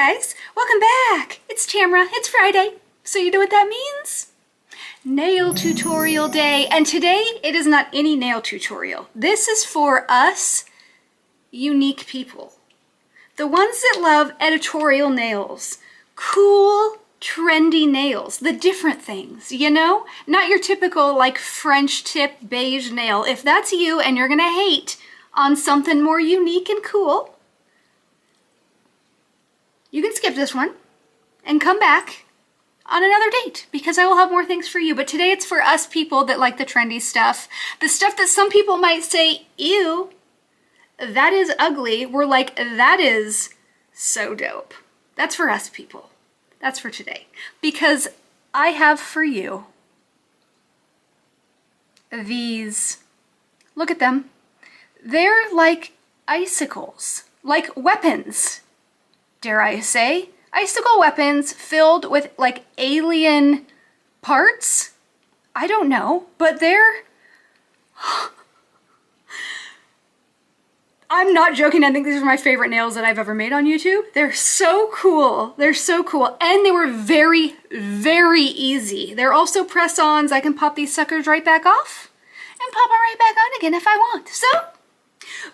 guys, welcome back. It's Tamara, it's Friday. So you know what that means? Nail tutorial day. And today it is not any nail tutorial. This is for us unique people. The ones that love editorial nails, cool, trendy nails, the different things, you know? Not your typical like French tip beige nail. If that's you and you're gonna hate on something more unique and cool, you can skip this one and come back on another date because I will have more things for you. But today it's for us people that like the trendy stuff. The stuff that some people might say, ew, that is ugly. We're like, that is so dope. That's for us people. That's for today. Because I have for you these, look at them. They're like icicles, like weapons. Dare I say, icicle weapons filled with like alien parts? I don't know, but they're... I'm not joking, I think these are my favorite nails that I've ever made on YouTube. They're so cool, they're so cool. And they were very, very easy. They're also press-ons. I can pop these suckers right back off and pop them right back on again if I want. So,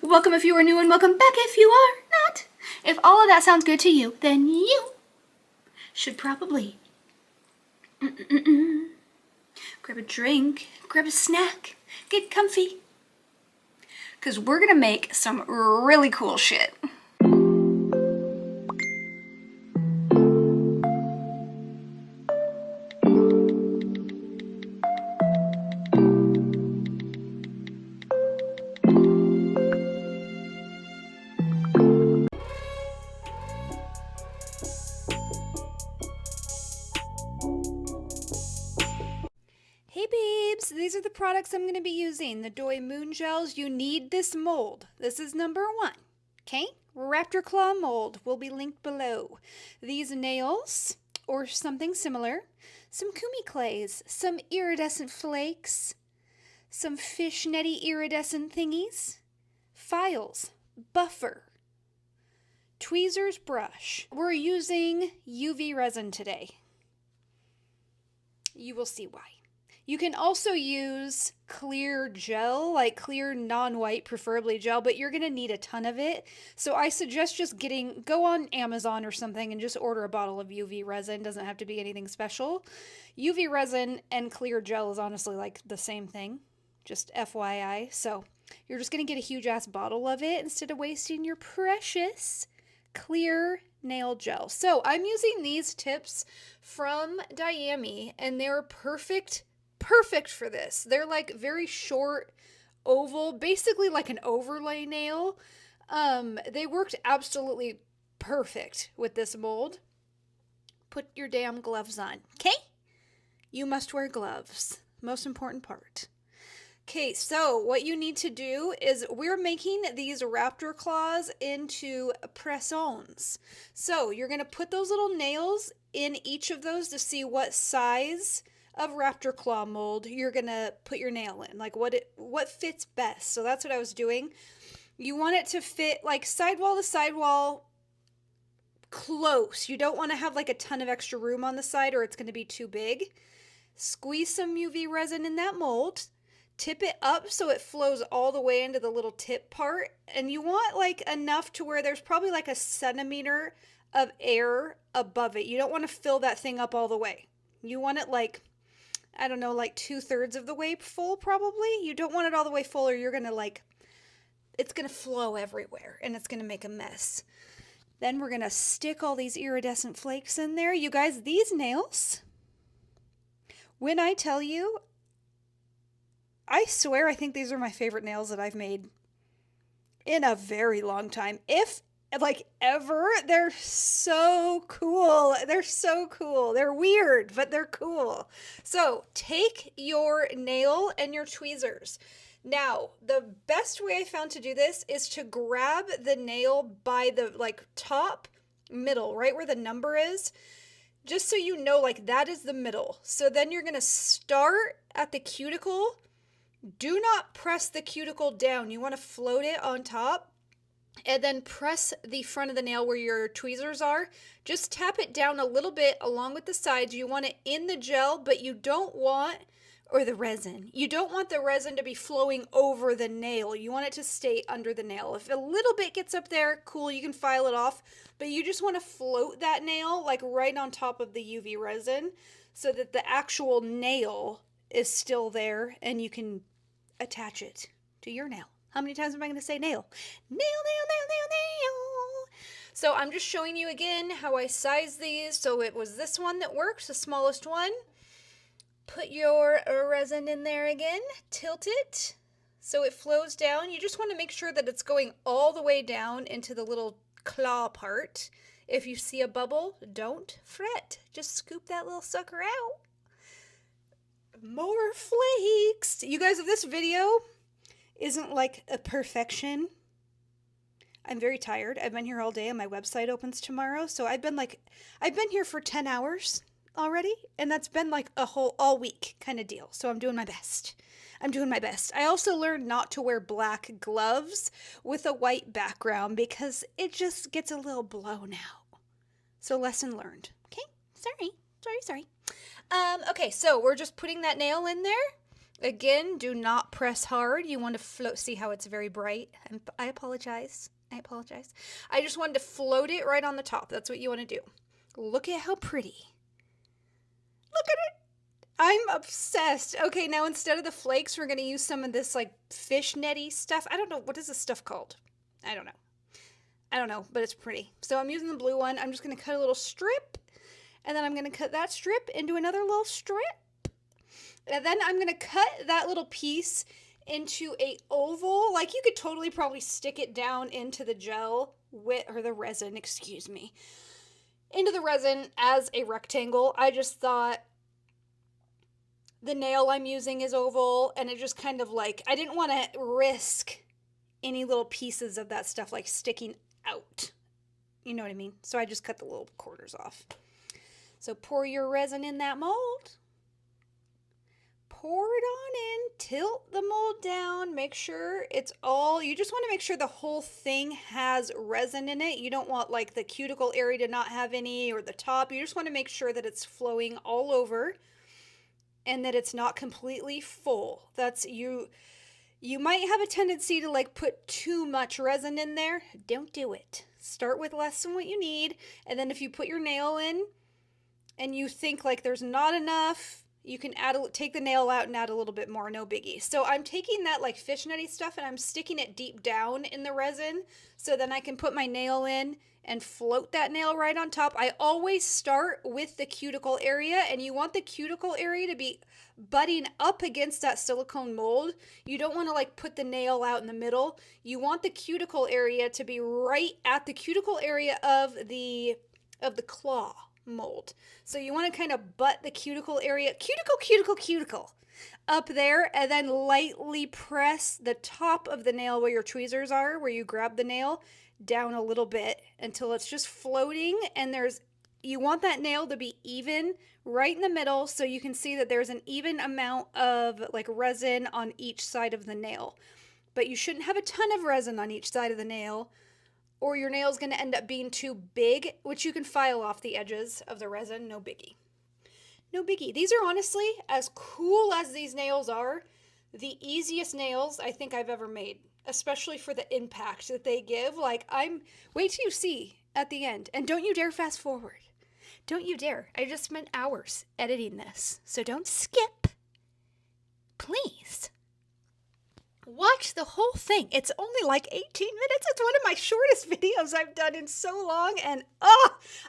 welcome if you are new and welcome back if you are not. If all of that sounds good to you, then you should probably grab a drink, grab a snack, get comfy, because we're gonna make some really cool shit. Hey babes, these are the products I'm going to be using. The Doi Moon Gels. You need this mold. This is number 1. Okay? Raptor Claw mold will be linked below. These nails, or something similar. Some kumi clays. Some iridescent flakes. Some fishnetty iridescent thingies. Files. Buffer. Tweezers brush. We're using UV resin today. You will see why. You can also use clear gel, like clear non-white, preferably gel, but you're going to need a ton of it. So I suggest just go on Amazon or something and just order a bottle of UV resin. Doesn't have to be anything special. UV resin and clear gel is honestly like the same thing, just FYI. So you're just going to get a huge ass bottle of it instead of wasting your precious clear nail gel. So I'm using these tips from Diami and they're perfect for this. They're like very short, oval, basically like an overlay nail. They worked absolutely perfect with this mold. Put your damn gloves on, okay? You must wear gloves. Most important part. Okay, so what you need to do is we're making these raptor claws into press-ons. So you're going to put those little nails in each of those to see what size of raptor claw mold you're gonna put your nail in, like what fits best. So that's what I was doing. You want it to fit like sidewall to sidewall close. You don't want to have like a ton of extra room on the side or it's going to be too big. Squeeze some UV resin in that mold, tip it up so it flows all the way into the little tip part, and you want like enough to where there's probably like a centimeter of air above it. You don't want to fill that thing up all the way. You want it like, I don't know, like 2/3 of the way full probably. You don't want it all the way full or you're going to like, it's going to flow everywhere and it's going to make a mess. Then we're going to stick all these iridescent flakes in there. You guys, these nails, when I tell you, I swear I think these are my favorite nails that I've made in a very long time. If like ever. They're so cool. They're so cool. They're weird, but they're cool. So take your nail and your tweezers. Now, the best way I found to do this is to grab the nail by the like top middle, right where the number is, just so you know, like that is the middle. So then you're going to start at the cuticle. Do not press the cuticle down. You want to float it on top. and then press the front of the nail where your tweezers are. Just tap it down a little bit along with the sides. You want it in the gel, but you don't want, or the resin, you don't want the resin to be flowing over the nail. You want it to stay under the nail. If a little bit gets up there, cool, you can file it off, but you just want to float that nail like right on top of the UV resin so that the actual nail is still there and you can attach it to your nail. How many times am I going to say nail? Nail, nail, nail, nail, nail. So I'm just showing you again how I size these. So it was this one that works, the smallest one. Put your resin in there again, tilt it so it flows down. You just want to make sure that it's going all the way down into the little claw part. If you see a bubble, don't fret. Just scoop that little sucker out. More flakes. You guys, if this video isn't like a perfection, I'm very tired. I've been here all day and my website opens tomorrow. So I've been here for 10 hours already, and that's been like a whole all week kind of deal. So I'm doing my best. I also learned not to wear black gloves with a white background because it just gets a little blown out. So lesson learned. Okay? Sorry. Okay, so we're just putting that nail in there. Again, do not press hard. You want to float. See how it's very bright? I apologize. I just wanted to float it right on the top. That's what you want to do. Look at how pretty. Look at it. I'm obsessed. Okay, now instead of the flakes, we're going to use some of this like fishnetty stuff. I don't know. What is this stuff called? I don't know, but it's pretty. So I'm using the blue one. I'm just going to cut a little strip, and then I'm going to cut that strip into another little strip. And then I'm going to cut that little piece into a oval. Like you could totally probably stick it down into the gel or the resin, into the resin as a rectangle. I just thought the nail I'm using is oval, and it just kind of like, I didn't want to risk any little pieces of that stuff like sticking out. You know what I mean? So I just cut the little corners off. So pour your resin in that mold. Pour it on in, tilt the mold down, make sure it's all, you just want to make sure the whole thing has resin in it. You don't want like the cuticle area to not have any or the top. You just want to make sure that it's flowing all over and that it's not completely full. That's you might have a tendency to like put too much resin in there. Don't do it. Start with less than what you need, and then if you put your nail in and you think like there's not enough, you can take the nail out and add a little bit more, no biggie. So I'm taking that like fishnetty stuff and I'm sticking it deep down in the resin so then I can put my nail in and float that nail right on top. I always start with the cuticle area, and you want the cuticle area to be butting up against that silicone mold. You don't want to like put the nail out in the middle. You want the cuticle area to be right at the cuticle area of the claw mold. So you want to kind of butt the cuticle area, cuticle up there, and then lightly press the top of the nail where your tweezers are, where you grab the nail, down a little bit until it's just floating, and you want that nail to be even right in the middle so you can see that there's an even amount of like resin on each side of the nail. But you shouldn't have a ton of resin on each side of the nail, or your nail's going to end up being too big, which you can file off the edges of the resin. No biggie. These are honestly, as cool as these nails are, the easiest nails I think I've ever made, especially for the impact that they give. Like, wait till you see at the end. And don't you dare fast forward. Don't you dare. I just spent hours editing this, so don't skip. Please. Watch the whole thing. It's only like 18 minutes. It's one of my shortest videos I've done in so long, and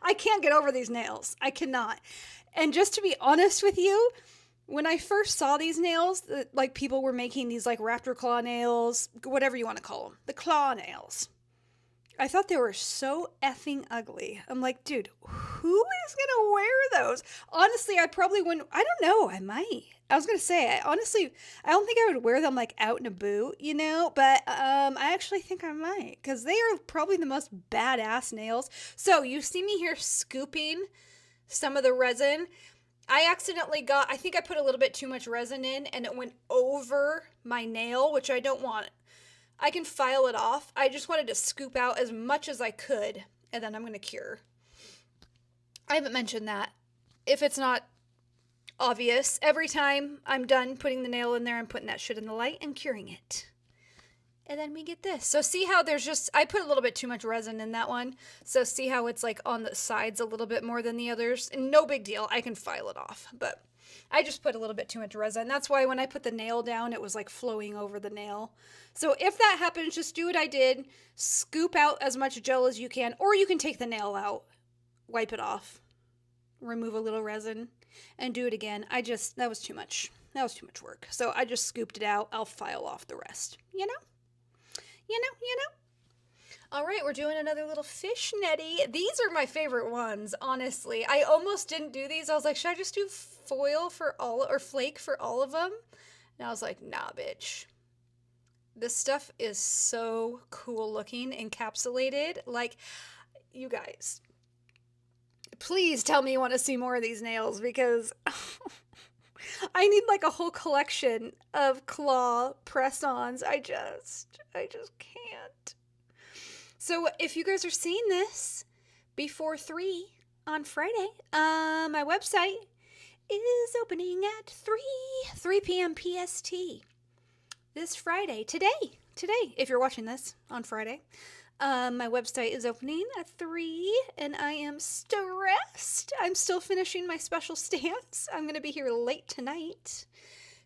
I can't get over these nails. I cannot. And just to be honest with you, when I first saw these nails, like people were making these like raptor claw nails, whatever you want to call them, the claw nails, I thought they were so effing ugly. I'm like, dude, who is going to wear those? Honestly, I probably wouldn't. I don't know. I might. I was going to say, I don't think I would wear them like out in a boot, you know, but I actually think I might, because they are probably the most badass nails. So you see me here scooping some of the resin. I think I put a little bit too much resin in and it went over my nail, which I don't want. I can file it off. I just wanted to scoop out as much as I could, and then I'm going to cure. I haven't mentioned that. If it's not obvious, every time I'm done putting the nail in there, I'm putting that shit in the light and curing it. And then we get this. So see how there's just, I put a little bit too much resin in that one. So see how it's like on the sides a little bit more than the others? And no big deal. I can file it off. But I just put a little bit too much resin. That's why when I put the nail down, it was like flowing over the nail. So if that happens, just do what I did. Scoop out as much gel as you can. Or you can take the nail out. Wipe it off. Remove a little resin. And do it again. That was too much. That was too much work. So I just scooped it out. I'll file off the rest. You know? All right, we're doing another little fish netty. These are my favorite ones, honestly. I almost didn't do these. I was like, should I just do foil for all, or flake for all of them? And I was like, nah, bitch. This stuff is so cool looking, encapsulated. Like, you guys, please tell me you want to see more of these nails, because I need like a whole collection of claw press-ons. I just can't. So if you guys are seeing this before 3 on Friday, my website is opening at 3 p.m. PST this Friday. Today, if you're watching this on Friday. My website is opening at 3, and I am stressed. I'm still finishing my special stamps. I'm going to be here late tonight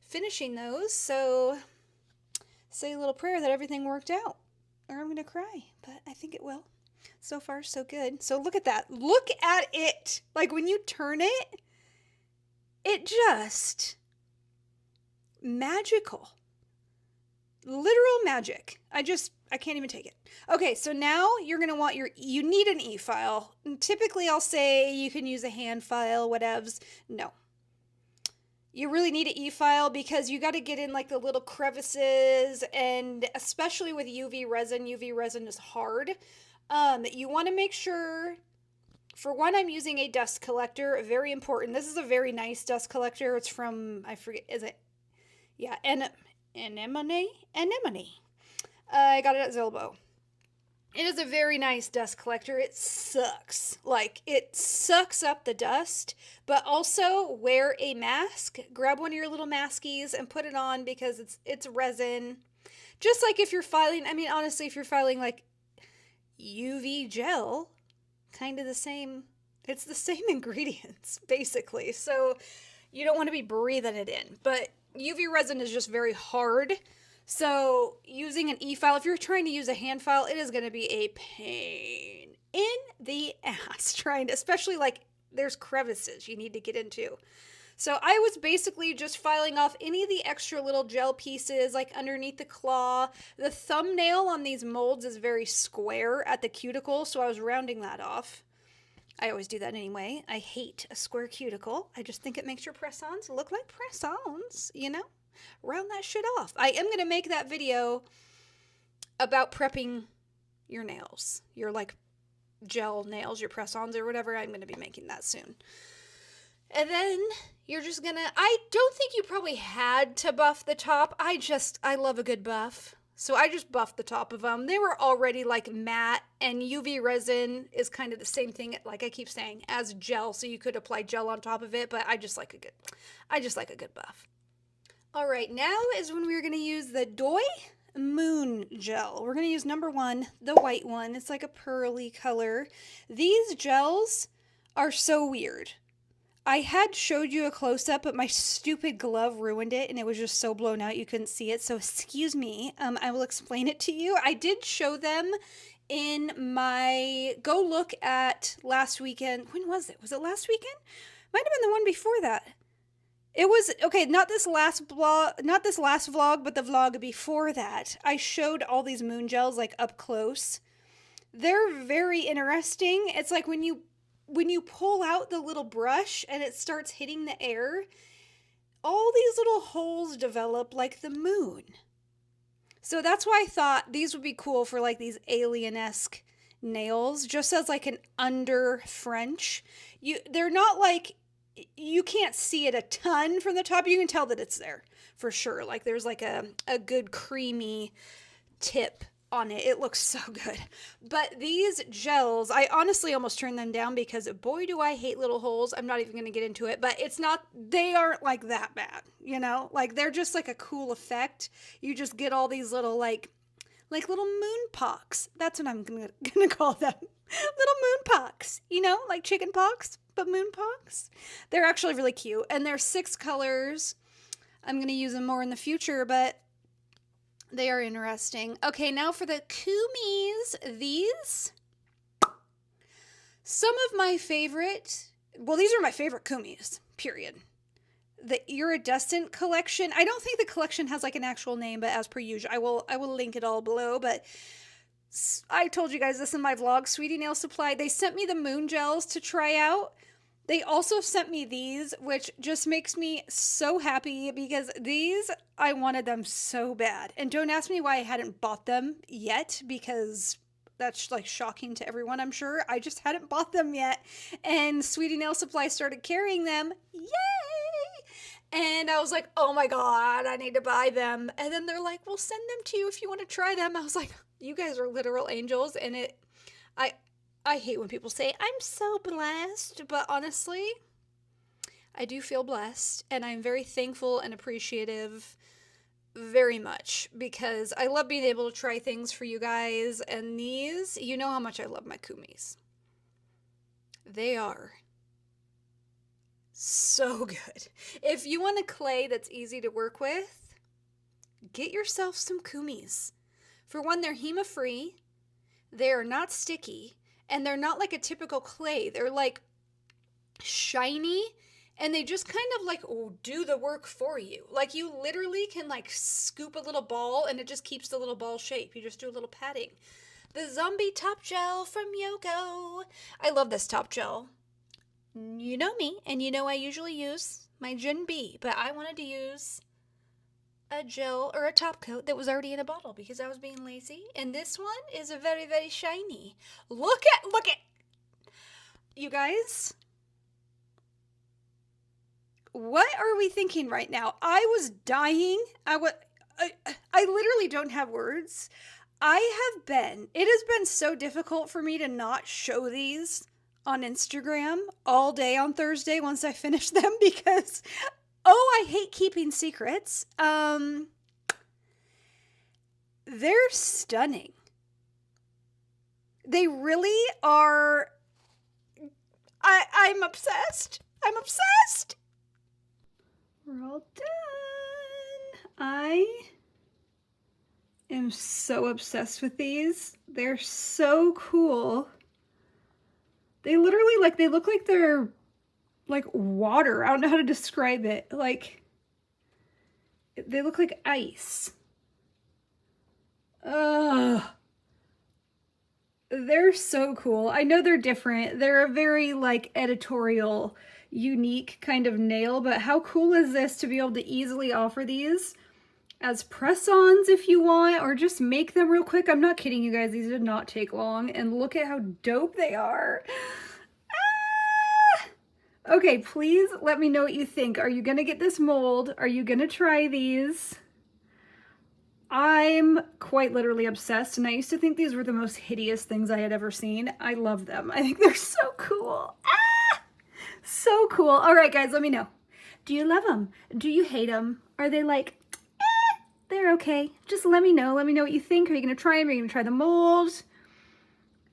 finishing those, so say a little prayer that everything worked out, or I'm going to cry, but I think it will. So far, so good. So look at that. Look at it. Like when you turn it, it just magical. Literal magic. I can't even take it. Okay, so now you're going to want you need an e-file. Typically, I'll say you can use a hand file, whatevs. No. You really need an e-file because you got to get in like the little crevices, and especially with UV resin is hard. You want to make sure, for one, I'm using a dust collector, very important. This is a very nice dust collector. It's from, I forget, is it? Yeah, Anemone. I got it at Zillow. It is a very nice dust collector. It sucks. Like, it sucks up the dust, but also wear a mask. Grab one of your little maskies and put it on because it's resin. Just like if you're filing, I mean, honestly, if you're filing like UV gel, kind of the same, it's the same ingredients, basically. So you don't want to be breathing it in, but UV resin is just very hard. So using an e-file, if you're trying to use a hand file, it is going to be a pain in the ass trying to, especially like there's crevices you need to get into. So I was basically just filing off any of the extra little gel pieces like underneath the claw. The thumbnail on these molds is very square at the cuticle, so I was rounding that off. I always do that anyway. I hate a square cuticle. I just think it makes your press-ons look like press-ons, you know? Round that shit off. I am going to make that video about prepping your nails. Your like gel nails, your press-ons or whatever. I'm going to be making that soon. And then you're just going to, I don't think you probably had to buff the top. I love a good buff. So I just buffed the top of them. They were already like matte, and UV resin is kind of the same thing, like I keep saying, as gel. So you could apply gel on top of it, but I just like a good buff. All right, now is when we're going to use the Doi Moon Gel. We're going to use number 1, the white one. It's like a pearly color. These gels are so weird. I had showed you a close-up, but my stupid glove ruined it, and it was just so blown out you couldn't see it. So excuse me. I will explain it to you. I did show them in my go look at last weekend. When was it? Was it last weekend? Might have been the one before that. It was, okay, not this last vlog, but the vlog before that. I showed all these moon gels like up close. They're very interesting. It's like when you pull out the little brush and it starts hitting the air, all these little holes develop like the moon. So that's why I thought these would be cool for like these alien-esque nails, just as like an under French. They're not like, you can't see it a ton from the top. You can tell that it's there for sure. Like there's like a good creamy tip on it. It looks so good. But these gels, I honestly almost turned them down because boy do I hate little holes. I'm not even going to get into it, but they aren't like that bad, you know? Like they're just like a cool effect. You just get all these little like little moon pocks. That's what I'm gonna call them. Little moon pocks, you know, like chicken pox, but moon pocks. They're actually really cute, and they're 6 colors. I'm gonna use them more in the future, but they are interesting. Okay, now for the Kumis. These, some of my favorite. Well, these are my favorite Kumis. Period. The iridescent collection. I don't think the collection has like an actual name, but as per usual, I will link it all below. But I told you guys this in my vlog. Sweetie Nail Supply, they sent me the moon gels to try out. They also sent me these, which just makes me so happy because these, I wanted them so bad. And don't ask me why I hadn't bought them yet, because that's like shocking to everyone, I'm sure. I just hadn't bought them yet. And Sweetie Nail Supply started carrying them. Yay! And I was like, oh my God, I need to buy them. And then they're like, we'll send them to you if you want to try them. I was like, you guys are literal angels. And I hate when people say, I'm so blessed. But honestly, I do feel blessed. And I'm very thankful and appreciative very much because I love being able to try things for you guys. And these, you know how much I love my Kumis. They are so good. If you want a clay that's easy to work with, get yourself some Kumis. For one, they're HEMA-free, they are not sticky, and they're not like a typical clay. They're like shiny, and they just kind of like do the work for you. Like you literally can like scoop a little ball and it just keeps the little ball shape. You just do a little patting. The Zombie Top Gel from Yoko. I love this top gel. You know me, and you know I usually use my Gen B, but I wanted to use a gel or a top coat that was already in a bottle because I was being lazy. And this one is a very, very shiny. Look at, you guys. What are we thinking right now? I was dying. I literally don't have words. It has been so difficult for me to not show these on Instagram all day on Thursday once I finish them because, I hate keeping secrets. They're stunning. They really are. I'm obsessed. I'm obsessed. We're all done. I am so obsessed with these. They're so cool. They literally, they look like they're, water. I don't know how to describe it. They look like ice. Ugh. They're so cool. I know they're different. They're a very, editorial, unique kind of nail, but how cool is this to be able to easily offer these as press-ons if you want, or just make them real quick. I'm not kidding you guys, these did not take long, and look at how dope they are. Ah! Okay, please let me know what you think. Are you gonna get this mold? Are you gonna try these? I'm quite literally obsessed, and I used to think these were the most hideous things I had ever seen. I love them. I think they're so cool. Ah! So cool. All right, guys, let me know. Do you love them? Do you hate them? Are they they're okay? Just let me know. Let me know what you think. Are you going to try them? Are you going to try the mold?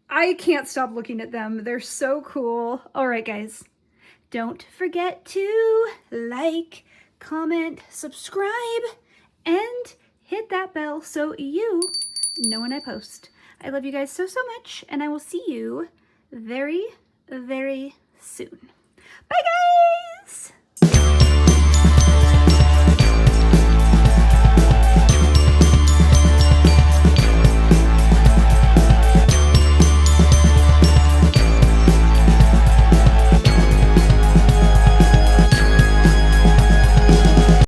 I can't stop looking at them. They're so cool. All right, guys. Don't forget to like, comment, subscribe, and hit that bell so you know when I post. I love you guys so, so much, and I will see you very, very soon. Bye, guys!